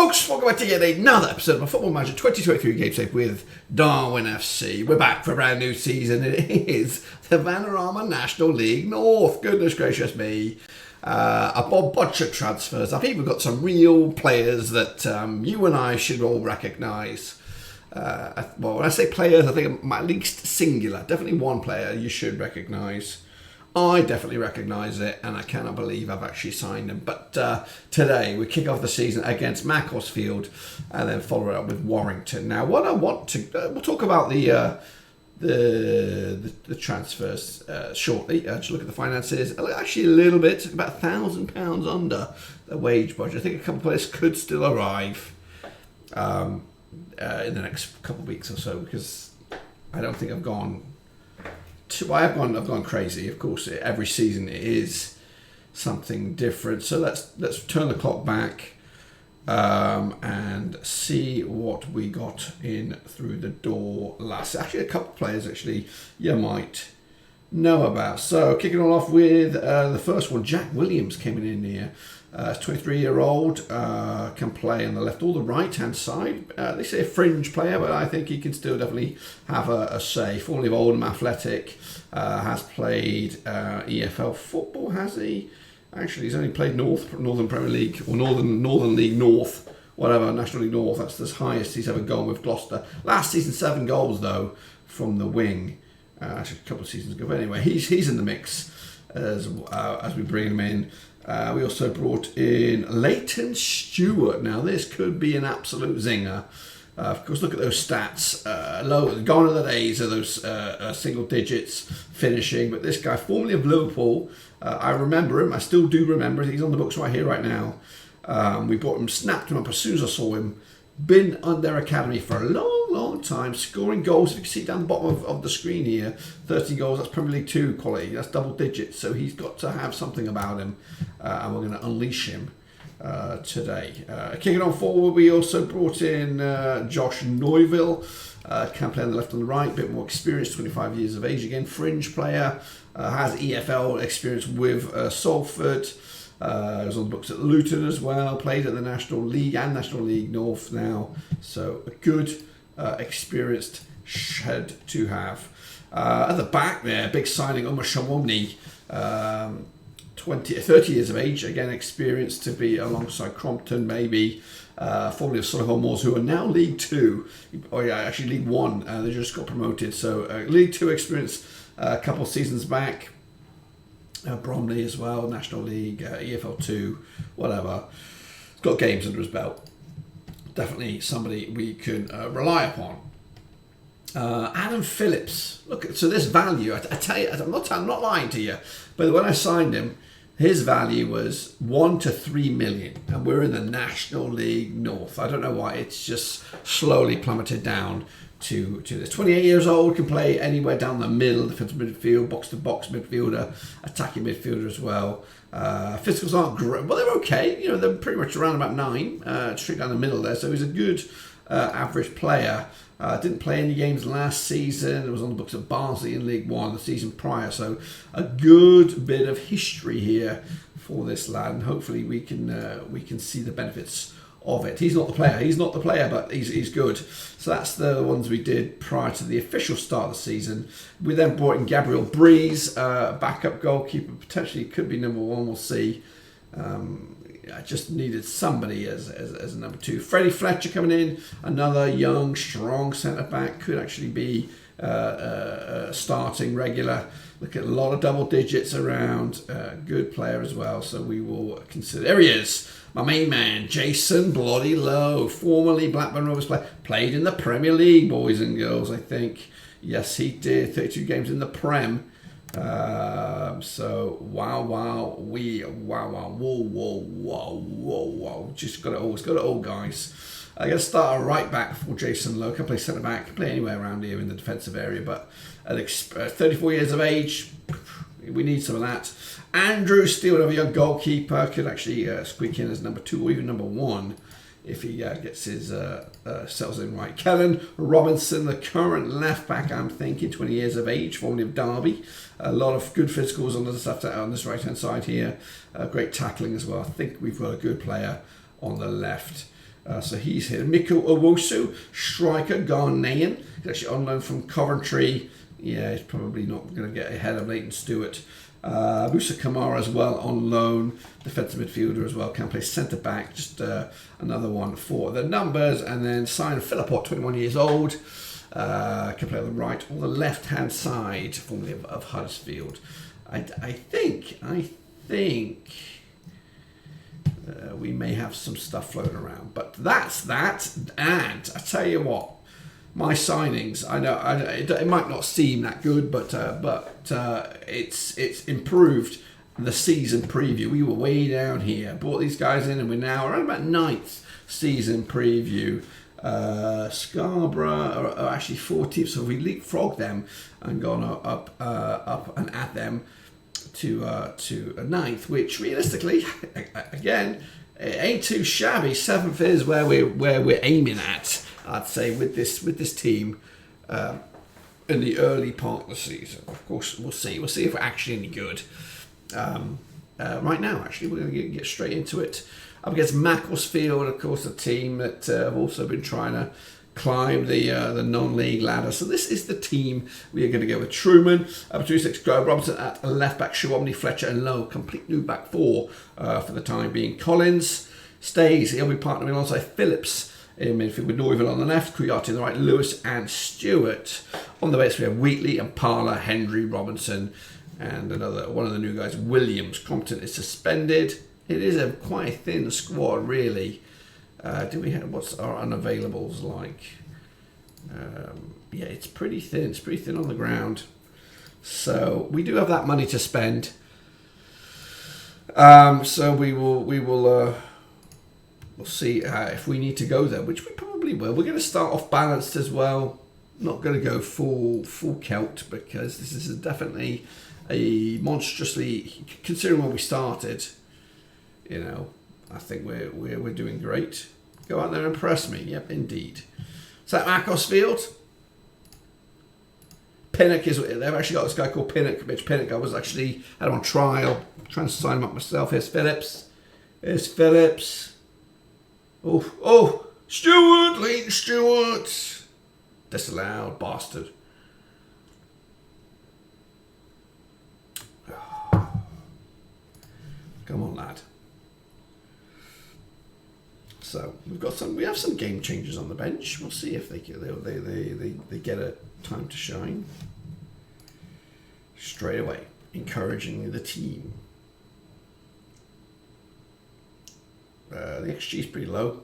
folks, welcome back to yet another episode of my Football Manager 2023 Game Safe with Darwen FC. We're back for a brand new season. It is the Vanarama National League North. Goodness gracious me. A bunch of transfers. I've even got some real players that you and I should all recognise. Well, when I say players, I think at least singular. Definitely one player you should recognise. I definitely recognise it, and I cannot believe I've actually signed him. But today we kick off the season against Macclesfield, and then follow it up with Warrington. Now, what I want to we'll talk about the transfers shortly. Just look at the finances. Actually, a little bit, about £1,000 under the wage budget. I think a couple of players could still arrive in the next couple of weeks or so, because I don't think I've gone crazy. Of course, every season it is something different. So let's turn the clock back and see what we got in through the door last. Actually, a couple of players you might know about. So kicking all off with the first one, Jack Williams came in here. 23-year-old, can play on the left or the right-hand side. They say a fringe player, but I think he can still definitely have a say. Formerly of Oldham Athletic, has played EFL football, has he? Actually, he's only played Northern Premier League, or Northern League North, whatever, National League North. That's the highest he's ever gone with Gloucester. Last season, 7 goals, though, from the wing. Actually, a couple of seasons ago. But anyway, he's in the mix as we bring him in. We also brought in Leighton Stewart. Now, this could be an absolute zinger. Of course, look at those stats. Gone are the days of those single digits finishing. But this guy, formerly of Liverpool, I remember him. I still do remember him. He's on the books right here, right now. We bought him, snapped him up as soon as I saw him. Been on their academy for a long time, scoring goals. If you can see down the bottom of the screen here, 13 goals, that's Premier League 2 quality, that's double digits, so he's got to have something about him, and we're going to unleash him today. Kicking on forward, we also brought in Josh Neuville, can play on the left and the right, a bit more experience, 25 years of age again, fringe player, has EFL experience with Salford. He was on the books at Luton as well, played at the National League and National League North now, so a good experienced head to have. At the back there, big signing, Omar Shawomni, 30 years of age, again experienced to be alongside Crompton maybe, formerly of Solihull Moors, who are now League 2, actually League 1, they just got promoted, so League 2 experience a couple of seasons back. Bromley as well, National League, EFL 2, whatever. He's got games under his belt. Definitely somebody we can rely upon. Adam Phillips. Look, so this value, I tell you, I'm not lying to you, but when I signed him, his value was 1 to 3 million, and we're in the National League North. I don't know why, it's just slowly plummeted down to this. 28 years old, can play anywhere down the middle, defensive midfield, box-to-box midfielder, attacking midfielder as well. Physicals aren't great, well, they're okay. They're pretty much around about 9, straight down the middle there. So he's a good average player. Didn't play any games last season. It was on the books of Barnsley in League 1 the season prior. So a good bit of history here for this lad, and hopefully we can see the benefits of it. He's not the player, but he's good. So that's the ones we did prior to the official start of the season. We then brought in Gabriel Breeze, backup goalkeeper, potentially could be number 1, we'll see. I just needed somebody as a number 2. Freddie Fletcher coming in, another young, strong centre-back, could actually be starting regular. Look at a lot of double digits around, good player as well, so we will consider. There he is, my main man, Jason Bloody Lowe, formerly Blackburn Roverseas player, played in the Premier League, boys and girls, I think. Yes, he did, 32 games in the Prem. So wow, just got it all, guys. I got to start a right back for Jason Lowe. Can play centre back, can play anywhere around here in the defensive area, but at 34 years of age, we need some of that. Andrew Steele, another young goalkeeper, could actually squeak in as number 2 or even number 1 if he gets his settles in right. Kellen Robinson, the current left back, I'm thinking, 20 years of age, formerly of Derby. A lot of good physicals on this right hand side here. Great tackling as well. I think we've got a good player on the left. So he's here. Mikel Owusu, striker, Ghanaian. He's actually on loan from Coventry. Yeah, he's probably not going to get ahead of Leighton Stewart. Musa Kamara as well on loan, defensive midfielder as well, can play centre back, just another one for the numbers. And then sign Philippot, 21 years old, can play on the right or the left hand side, formerly of Huddersfield. I think we may have some stuff floating around, but that's that. And I tell you what, my signings, I know it might not seem that good, but it's improved the season preview. We were way down here, brought these guys in, and we're now around about 9th season preview. Scarborough are actually 14th, so we leapfrogged them and gone up and at them to a 9th, which realistically, again, it ain't too shabby. 7th is where we're aiming at, I'd say, with this team in the early part of the season. Of course, we'll see if we're actually any good. Right now, actually, we're going to get straight into it. Up against Macclesfield, of course, a team that have also been trying to climb the non-league ladder. So this is the team we are going to go with. Truman, between 6, Grove, Robinson at left back, Shawomni, Fletcher and Lowe. Complete new back four for the time being. Collins stays. He'll be partnering alongside Phillips in midfield with Noiville on the left, Kuyati on the right, Lewis and Stewart. On the base we have Wheatley and Parler, Hendry, Robinson and one of the new guys, Williams. Compton is suspended. It is quite a thin squad, really. Do we have, what's our unavailables like? Yeah, it's pretty thin. It's pretty thin on the ground. So we do have that money to spend. So we'll see if we need to go there, which we probably will. We're going to start off balanced as well. Not going to go full Celt, because this is definitely a monstrously, considering when we started, you know, I think we're doing great. Go out there and impress me. Yep, indeed. So at Macclesfield, Pinnock they've actually got this guy called Pinnock. Mitch Pinnock. I was actually had him on trial, trying to sign him up myself. Here's Phillips. Oh, Stewart, Leighton Stewart. Disallowed, bastard. Come on, lad. So we have some game changers on the bench. We'll see if they get a time to shine. Straight away, encouraging the team. The XG is pretty low.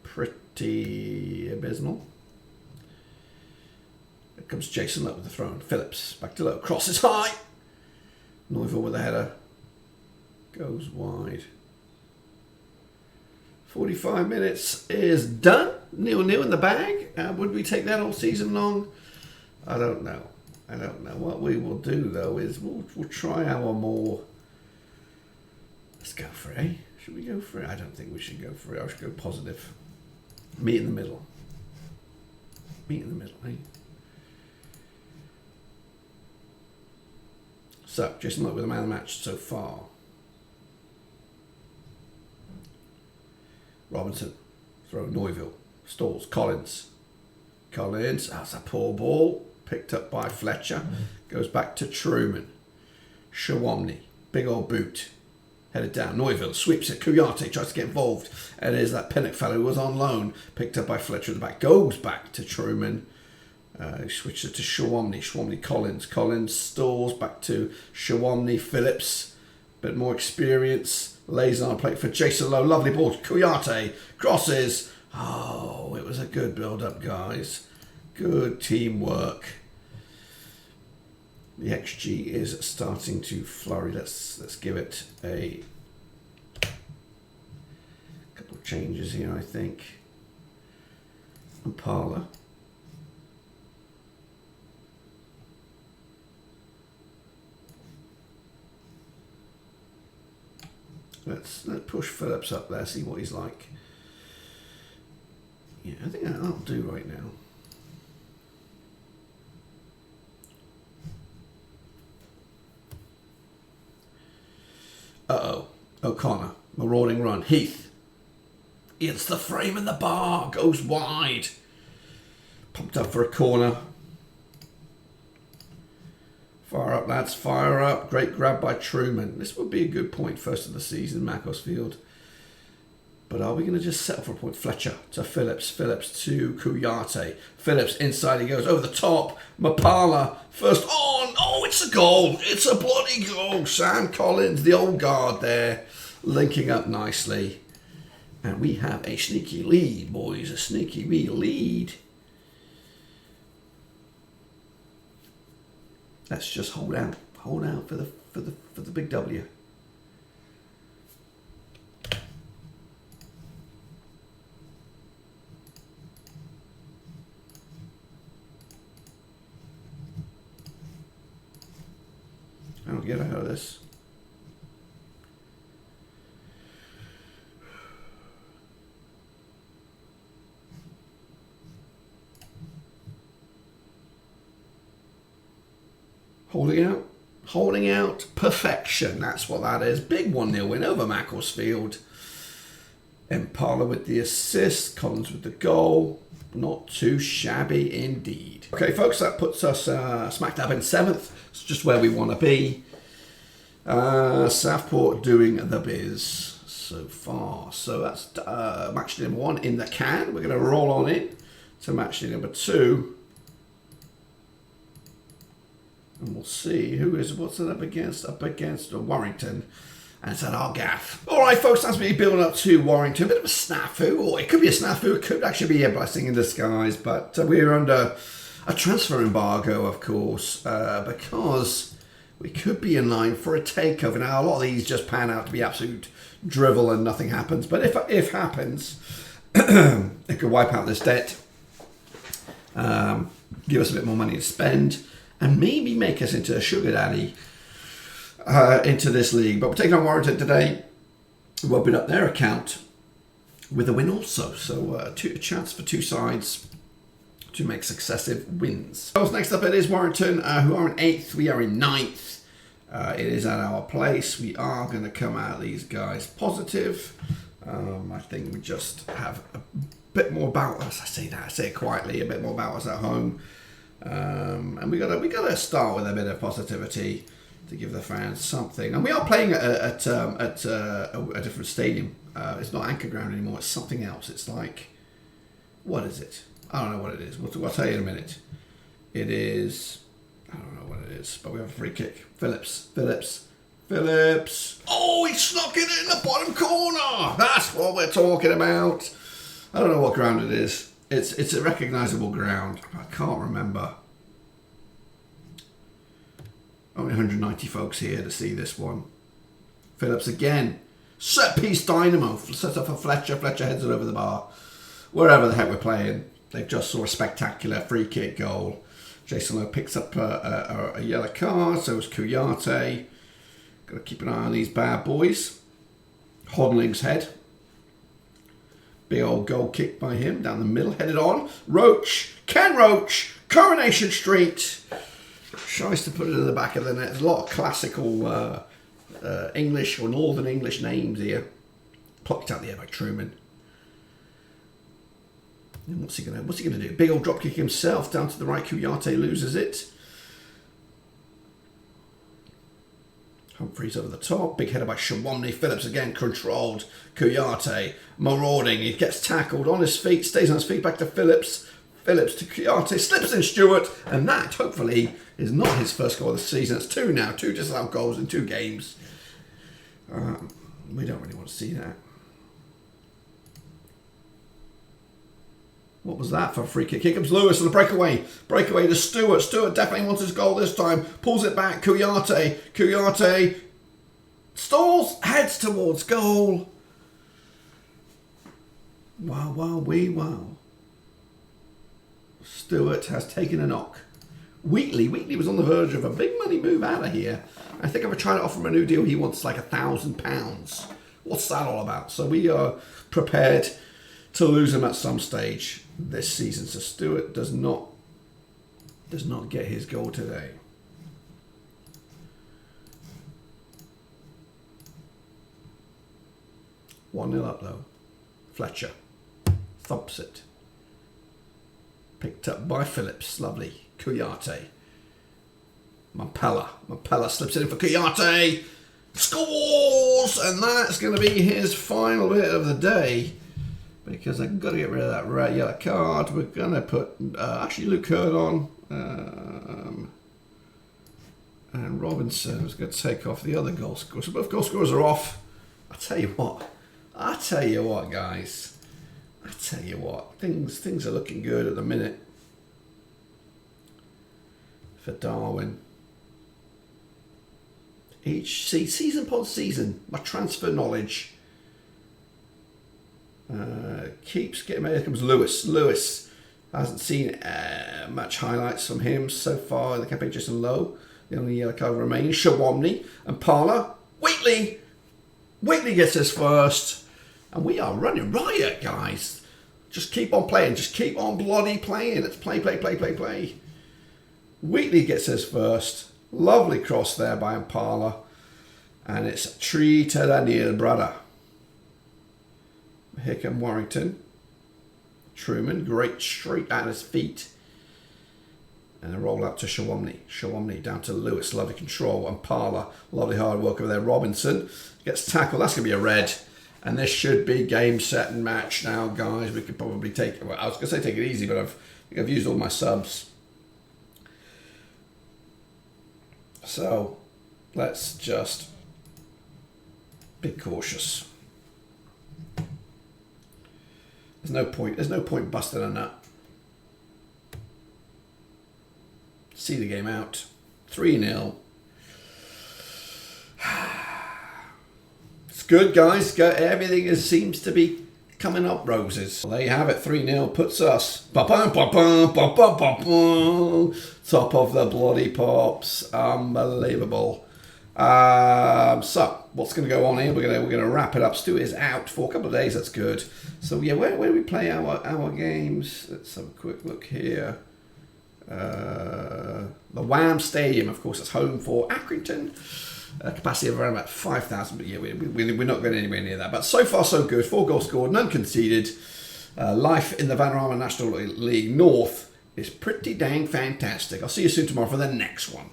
Pretty abysmal. Here comes Jason Lowe with the throw. Phillips back to Lowe. Crosses high. Noiville with the header. Goes wide. 45 minutes is done. 0-0 in the bag. Would we take that all season long? I don't know. What we will do though is we'll try our more. Let's go for it. Should we go for it? I don't think we should go for it. I should go positive. Meet in the middle. Eh? So, Jason Lowe with the man of the match so far. Robinson, throw Noiville, stalls, Collins. That's a poor ball, picked up by Fletcher. Goes back to Truman. Shawomni, big old boot. Headed down, Noiville sweeps it, Kuyate tries to get involved, and there's that Pinnock fellow who was on loan, picked up by Fletcher at the back, goes back to Truman, switches it to Shawomni, Collins stalls, back to Shawomni, Phillips, bit more experience, lays on a plate for Jason Lowe, lovely ball, Kuyate, crosses, oh, it was a good build-up, guys, good teamwork. The XG is starting to flurry. Let's give it a couple of changes here, I think. And Parler. Let's push Phillips up there, see what he's like. Yeah, I think that'll do right now. Uh-oh. O'Connor. Marauding run. Heath. It's the frame and the bar. Goes wide. Pumped up for a corner. Fire up, lads. Fire up. Great grab by Truman. This would be a good point first of the season, Macclesfield. But are we going to just settle for a point? Fletcher to Phillips. Phillips to Kouyaté. Phillips inside he goes. Over the top. Mapala. First on. Oh, it's a goal. It's a bloody goal. Sam Collins, the old guard there. Linking up nicely. And we have a sneaky lead, boys. A sneaky wee lead. Let's just hold out. Hold out for the big W. I don't get out of this. Holding out, perfection. That's what that is. Big 1-0 win over Macclesfield. Impala with the assist, Collins with the goal. Not too shabby indeed. Okay, folks, that puts us smack dab in 7th. It's just where we want to be. Southport doing the biz so far. So that's match day number 1 in the can. We're going to roll on in to match day number 2. And we'll see what's it up against? Up against Warrington. And it's at our gaff. All right, folks, that's me building up to Warrington. A bit of a snafu, or it could be a snafu. It could actually be a blessing in disguise. But we're under a transfer embargo, of course, because we could be in line for a takeover. Now, a lot of these just pan out to be absolute drivel and nothing happens. But if happens, it could wipe out this debt, give us a bit more money to spend, and maybe make us into a sugar daddy into this league. But we're taking on Warrington today. We'll open up their account with a win also. So a chance for two sides to make successive wins. So next up it is Warrington, who are in 8th. We are in 9th. It is at our place. We are going to come out these guys positive. I think we just have a bit more about us. I say it quietly, a bit more about us at home. And we gotta start with a bit of positivity to give the fans something. And we are playing at a different stadium. It's not Anchor Ground anymore. It's something else. It's like, what is it? I don't know what it is. I'll tell you in a minute. It is, I don't know what it is, but we have a free kick. Phillips. Oh, he snuck it in the bottom corner. That's what we're talking about. I don't know what ground it is. It's a recognisable ground. I can't remember. Only 190 folks here to see this one. Phillips again. Set piece dynamo. Sets up for Fletcher. Fletcher heads it over the bar. Wherever the heck we're playing. They just saw a spectacular free kick goal. Jason Lowe picks up a yellow card. So is Kouyaté. Got to keep an eye on these bad boys. Hodling's head. Big old goal kick by him down the middle, headed on. Roach, Ken Roach, Coronation Street. Tries to put it in the back of the net. There's a lot of classical English or Northern English names here. Plucked out the air by Truman. And what's he gonna do? Big old drop kick himself down to the right. Kouyaté loses it. Humphreys over the top. Big header by Shawamni. Phillips again controlled. Kouyaté marauding. He gets tackled on his feet. Stays on his feet. Back to Phillips. Phillips to Kouyaté. Slips in Stewart. And that, hopefully, is not his first goal of the season. It's 2 now. 2 disallowed goals in 2 games. We don't really want to see that. What was that for a free kick? Here comes Lewis on the breakaway. Breakaway to Stewart. Stewart definitely wants his goal this time. Pulls it back. Kouyaté stalls. Heads towards goal. Wow. Stewart has taken a knock. Wheatley was on the verge of a big money move out of here. I think if I try to offer him a new deal, he wants like £1,000. What's that all about? So we are prepared to lose him at some stage this season. So Stewart does not get his goal today. 1-0 up though. Fletcher thumps it. Picked up by Phillips. Lovely. Kuyate. Mampella slips it in for Kuyate. Scores! And that's going to be his final bit of the day. Because I've got to get rid of that red yellow card. We're going to put actually Luke Hurd on. And Robinson was going to take off the other goal scorers. So both goal scorers are off. I tell you what, guys. I tell you what, things are looking good at the minute for Darwen. Each season upon season, my transfer knowledge keeps getting better. Here comes Lewis. Lewis hasn't seen much highlights from him so far in the campaign, just low. The only yellow card remaining. Shawomni and Parler. Wheatley gets his first. And we are running riot, guys. Just keep on playing. Just keep on bloody playing. Let's play. Wheatley gets his first. Lovely cross there by Impala. And it's a tree to the near brother. Here come Warrington. Truman, great straight at his feet. And a roll out to Shawomni. Shawomni down to Lewis. Lovely control. And Parler. Lovely hard work over there. Robinson gets tackled. That's going to be a red. And this should be game, set, and match now, guys. We could probably take it. Well, I was going to say take it easy, but I think I've used all my subs. So let's just be cautious. There's no point busting a nut. See the game out. 3-0. It's good, guys. Everything seems to be coming up roses. Well, there you have it. 3-0 puts us top of the bloody pops. Unbelievable. So what's going to go on here? We're going to wrap it up. Stu is out for a couple of days. That's good. So yeah, where do we play our games? Let's have a quick look here. The Wham Stadium, of course, it's home for Accrington. Capacity of around about 5,000, but yeah, we're not going anywhere near that. But so far, so good. 4 goals scored, none conceded. Life in the Vanarama National League North is pretty dang fantastic. I'll see you soon tomorrow for the next one.